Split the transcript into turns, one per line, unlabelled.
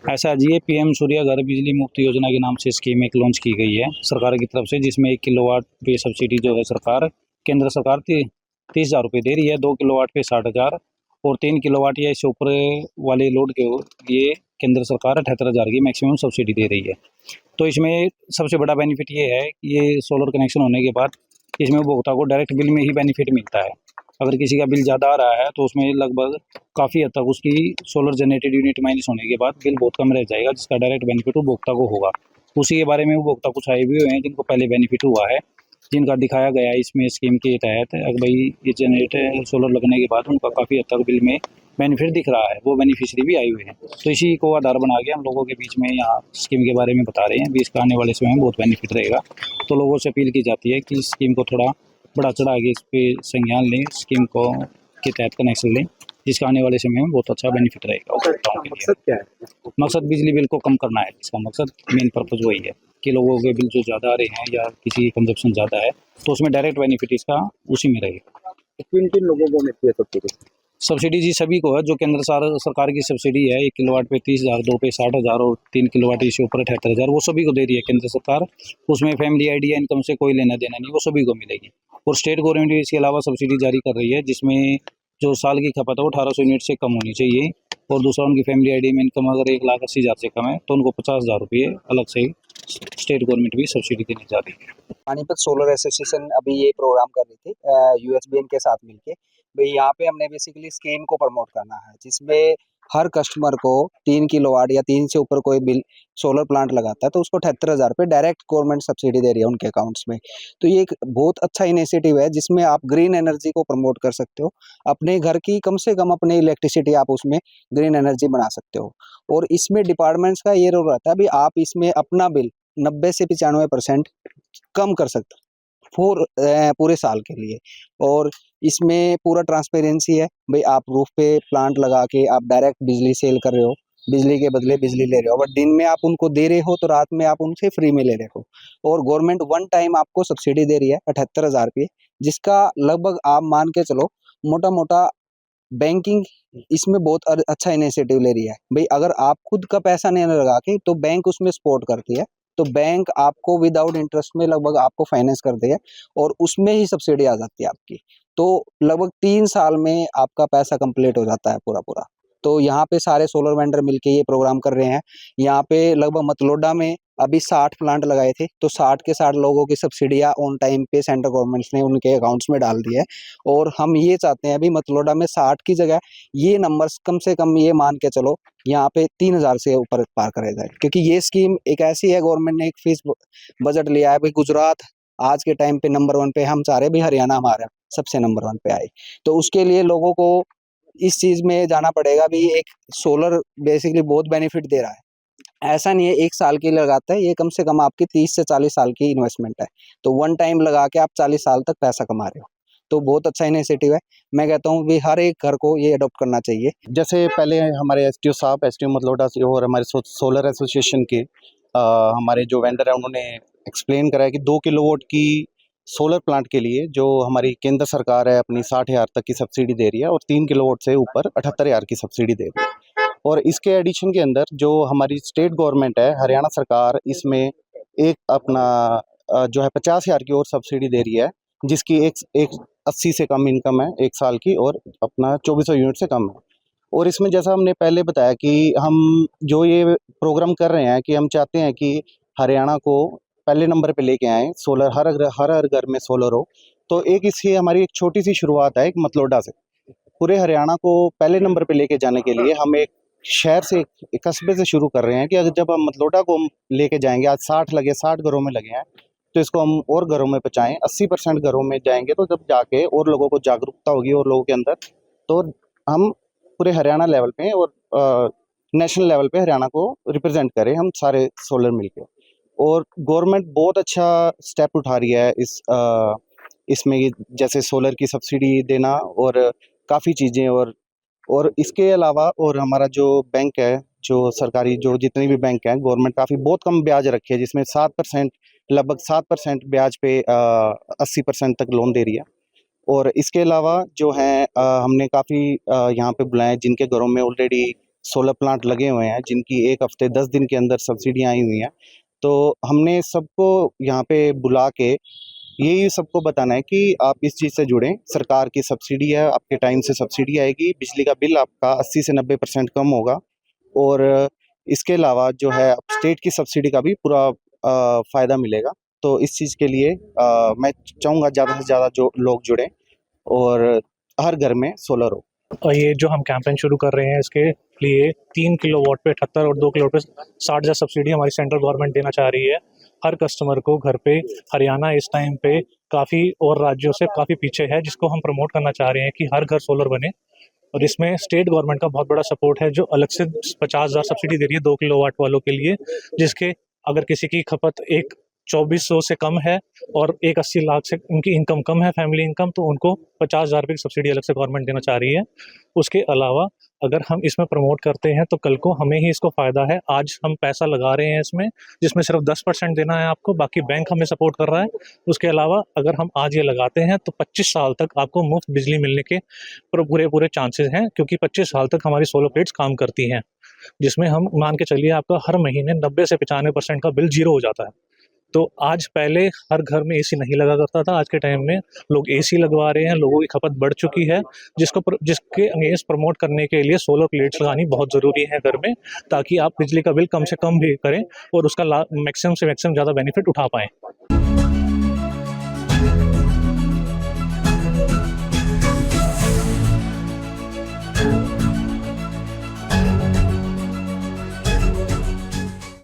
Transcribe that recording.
ऐसा जी, ये पीएम सूर्या घर बिजली मुफ्त योजना के नाम से स्कीम एक लॉन्च की गई है सरकार की तरफ से, जिसमें 1 किलोवाट पे सब्सिडी जो है सरकार, केंद्र सरकार 30,000 रुपये दे रही है, 2 किलोवाट पे 60,000 और 3 किलोवाट या इससे ऊपर वाले लोड के लिए केंद्र सरकार 78,000 की मैक्सिमम सब्सिडी दे रही है। तो इसमें सबसे बड़ा बेनिफिट ये है कि ये सोलर कनेक्शन होने के बाद इसमें उपभोक्ता को डायरेक्ट बिल में ही बेनिफिट मिलता है। अगर किसी का बिल ज़्यादा आ रहा है तो उसमें लगभग काफ़ी हद तक उसकी सोलर जनरेटेड यूनिट माइनस होने के बाद बिल बहुत कम रह जाएगा, जिसका डायरेक्ट बेनिफिट उपभोक्ता को होगा। उसी के बारे में उपभोक्ता कुछ आए भी हुए हैं जिनको पहले बेनिफिट हुआ है, जिनका दिखाया गया है इसमें स्कीम के तहत। अगर भाई ये जनरेटर सोलर लगने के बाद उनका काफ़ी हद तक बिल में बेनिफिट दिख रहा है, वो बेनिफिशरी भी आई हुई है। तो इसी को आधार बना के हम लोगों के बीच में यहाँ स्कीम के बारे में बता रहे हैं। भी इसका आने वाले समय में बहुत बेनिफिट रहेगा। तो लोगों से अपील की जाती है कि स्कीम को थोड़ा बढ़ा चढ़ा के इस पे संज्ञान लें, स्कीम को के तहत कनेक्शन लें, जिसका आने वाले समय में बहुत अच्छा बेनिफिट रहेगा उपभोक्ताओं के लिए।
मकसद क्या है?
मकसद बिजली बिल को कम करना है। इसका मकसद, मेन पर्पज़ वही है कि लोगों के बिल जो ज़्यादा आ रहे हैं या किसी की कंजप्शन ज़्यादा है तो उसमें डायरेक्ट बेनिफिट इसका उसी में रहेगा।
किन किन लोगों को मिलती है सब्सिडी?
सब्सिडी जी सभी को है। जो केंद्र सरकार की सब्सिडी है 1 किलोवाट पे 30,000, 2 पे 60,000 और 3 किलोवाट इससे ऊपर 78,000, वो सभी को दे रही है केंद्र सरकार। उसमें फैमिली आइडिया इनकम से कोई लेना देना नहीं, वो सभी को मिलेगी। और स्टेट गवर्नमेंट भी इसके अलावा सब्सिडी जारी कर रही है, जिसमें जो साल की खपत है वो 1800 यूनिट से कम होनी चाहिए। और दूसरा, उनकी फैमिली आईडी में इनकम अगर 1,80,000 से कम है तो उनको 50,000 रुपये अलग से स्टेट गवर्नमेंट भी सब्सिडी देने जा रही है।
पानीपत सोलर एसोसिएशन अभी ये प्रोग्राम कर रही थी यूएसबीएन के साथ मिलके। भाई यहाँ पे हमने बेसिकली स्कीम को प्रमोट करना है, जिसमें हर कस्टमर को 3 किलोवाट या 3 से ऊपर कोई बिल सोलर प्लांट लगाता है तो उसको 78,000 रुपये डायरेक्ट गवर्नमेंट सब्सिडी दे रही है उनके अकाउंट्स में। तो ये एक बहुत अच्छा इनिशिएटिव है जिसमें आप ग्रीन एनर्जी को प्रमोट कर सकते हो। अपने घर की कम से कम अपनी इलेक्ट्रिसिटी आप उसमें ग्रीन एनर्जी बना सकते हो। और इसमें डिपार्टमेंट्स का ये रोल रहता है, भी आप इसमें अपना बिल 90 से 95% कम कर सकते हो पूरे साल के लिए। और इसमें पूरा ट्रांसपेरेंसी है। भाई आप रूफ पे प्लांट लगा के आप डायरेक्ट बिजली सेल कर रहे हो, बिजली के बदले बिजली ले रहे हो, बट दिन में आप उनको दे रहे हो तो रात में आप उनसे फ्री में ले रहे हो। और गवर्नमेंट वन टाइम आपको सब्सिडी दे रही है 78,000 रुपये, जिसका लगभग आप मान के चलो मोटा मोटा बैंकिंग इसमें बहुत अच्छा इनिशिएटिव ले रही है। भाई अगर आप खुद का पैसा नहीं लगा के तो बैंक उसमें सपोर्ट करती है, तो बैंक आपको विदाउट इंटरेस्ट में लगभग आपको फाइनेंस करती है और उसमें ही सब्सिडी आ जाती है आपकी। तो लगभग 3 साल में आपका पैसा कंप्लीट हो जाता है पूरा पूरा। तो यहाँ पे सारे सोलर वेंडर मिलके ये प्रोग्राम कर रहे हैं। यहाँ पे लगभग मतलोडा में अभी 60 प्लांट लगाए थे, तो 60 के 60 लोगों की सब्सिडियाँ ऑन टाइम पे सेंट्रल गवर्नमेंट ने उनके अकाउंट्स में डाल दी है। और हम ये चाहते हैं अभी मतलोडा में 60 की जगह ये नंबर्स कम से कम ये मान के चलो यहाँ पे 3,000 से ऊपर पार करे जाए, क्योंकि ये स्कीम एक ऐसी है, गवर्नमेंट ने एक फीस बजट लिया है। भाई गुजरात आज के टाइम पे नंबर 1 पे, हम चाह रहे भी हरियाणा हमारा सबसे नंबर 1 पे आए। तो उसके लिए लोगों को इस चीज में जाना पड़ेगा। भी एक सोलर बेसिकली बहुत बेनिफिट दे रहा है। ऐसा नहीं है 1 साल के लिए लगाता है, ये कम से कम आपकी 30 से 40 साल की इन्वेस्टमेंट है। तो वन टाइम लगा के आप 40 साल तक पैसा कमा रहे हो, तो बहुत अच्छा इनिशिएटिव है। मैं कहता हूँ भी हर एक घर को ये अडॉप्ट करना चाहिए।
जैसे पहले हमारे एसटीओ साहब, एसटीओ मतलोडा से और हमारे सोलर एसोसिएशन के हमारे जो वेंडर है उन्होंने एक्सप्लेन करा है कि 2 किलोवाट की सोलर प्लांट के लिए जो हमारी केंद्र सरकार है अपनी 60,000 तक की सब्सिडी दे रही है और 3 किलोवाट से ऊपर 78,000 की सब्सिडी दे रही है। और इसके एडिशन के अंदर जो हमारी स्टेट गवर्नमेंट है हरियाणा सरकार, इसमें एक अपना जो है 50,000 की और सब्सिडी दे रही है, जिसकी एक 80 से कम इनकम है 1 साल की और अपना 2400 यूनिट से कम है। और इसमें जैसा हमने पहले बताया कि हम जो ये प्रोग्राम कर रहे हैं कि हम चाहते हैं कि हरियाणा को पहले नंबर पे लेके आएँ, सोलर हर घर में सोलर हो। तो एक इसकी हमारी एक छोटी सी शुरुआत है एक मतलोडा से। पूरे हरियाणा को पहले नंबर पे लेके जाने के लिए हम एक शहर से, एक कस्बे से शुरू कर रहे हैं कि अगर जब हम मतलोडा को लेके जाएंगे, आज 60 घरों में लगे हैं, तो इसको हम और घरों में पहुँचाएँ। 80% घरों में जाएंगे तो जब जाके और लोगों को जागरूकता होगी और लोगों के अंदर, तो हम पूरे हरियाणा लेवल पे और नेशनल लेवल पे हरियाणा को रिप्रेजेंट करें हम सारे सोलर मिलके। और गवर्नमेंट बहुत अच्छा स्टेप उठा रही है इसमें, जैसे सोलर की सब्सिडी देना और काफ़ी चीज़ें। और इसके अलावा और हमारा जो बैंक है, जो सरकारी जो जितने भी बैंक हैं, गवर्नमेंट काफ़ी बहुत कम ब्याज रखी है, जिसमें 7%, लगभग 7% ब्याज पे 80% तक लोन दे रही है। और इसके अलावा जो है हमने काफ़ी यहाँ पे बुलाए जिनके घरों में ऑलरेडी सोलर प्लांट लगे हुए हैं जिनकी 1 हफ्ते 10 दिन के अंदर सब्सिडियाँ आई हुई हैं। तो हमने सबको यहाँ पे बुला के यही सबको बताना है कि आप इस चीज़ से जुड़ें। सरकार की सब्सिडी है, आपके टाइम से सब्सिडी आएगी, बिजली का बिल आपका 80 से 90% कम होगा और इसके अलावा जो है स्टेट की सब्सिडी का भी पूरा फ़ायदा मिलेगा। तो इस चीज़ के लिए मैं चाहूँगा ज़्यादा से ज़्यादा जो लोग जुड़ें और हर घर में सोलर हो।
और ये जो हम कैंपेन शुरू कर रहे हैं इसके लिए 3 किलोवाट पे 78 और 2 किलोवाट पे 60,000 सब्सिडी हमारी सेंट्रल गवर्नमेंट देना चाह रही है हर कस्टमर को घर पे। हरियाणा इस टाइम पे काफ़ी और राज्यों से काफ़ी पीछे है, जिसको हम प्रमोट करना चाह रहे हैं कि हर घर सोलर बने। और इसमें स्टेट गवर्नमेंट का बहुत बड़ा सपोर्ट है, जो अलग से 50,000 सब्सिडी दे रही है 2 किलोवाट वालों के लिए, जिसके अगर किसी की खपत एक 2400 से कम है और एक 80 लाख से उनकी इनकम कम है, फैमिली इनकम, तो उनको 50,000 रुपये की सब्सिडी अलग से गवर्नमेंट देना चाह रही है। उसके अलावा अगर हम इसमें प्रमोट करते हैं तो कल को हमें ही इसको फ़ायदा है। आज हम पैसा लगा रहे हैं इसमें, जिसमें सिर्फ 10% देना है आपको, बाकी बैंक हमें सपोर्ट कर रहा है। उसके अलावा अगर हम आज ये लगाते हैं तो 25 साल तक आपको मुफ्त बिजली मिलने के पूरे चांसेस हैं, क्योंकि 25 साल तक हमारी सोलर प्लेट्स काम करती हैं, जिसमें हम मान के चलिए आपका हर महीने 90 से 95% का बिल जीरो हो जाता है। तो आज पहले हर घर में एसी नहीं लगा करता था, आज के टाइम में लोग एसी लगवा रहे हैं, लोगों की खपत बढ़ चुकी है, जिसके अगेंस्ट प्रमोट करने के लिए सोलर प्लेट्स लगानी बहुत ज़रूरी है घर में, ताकि आप बिजली का बिल कम से कम भी करें और उसका मैक्सिमम से मैक्सिमम ज़्यादा बेनिफिट उठा पाएँ।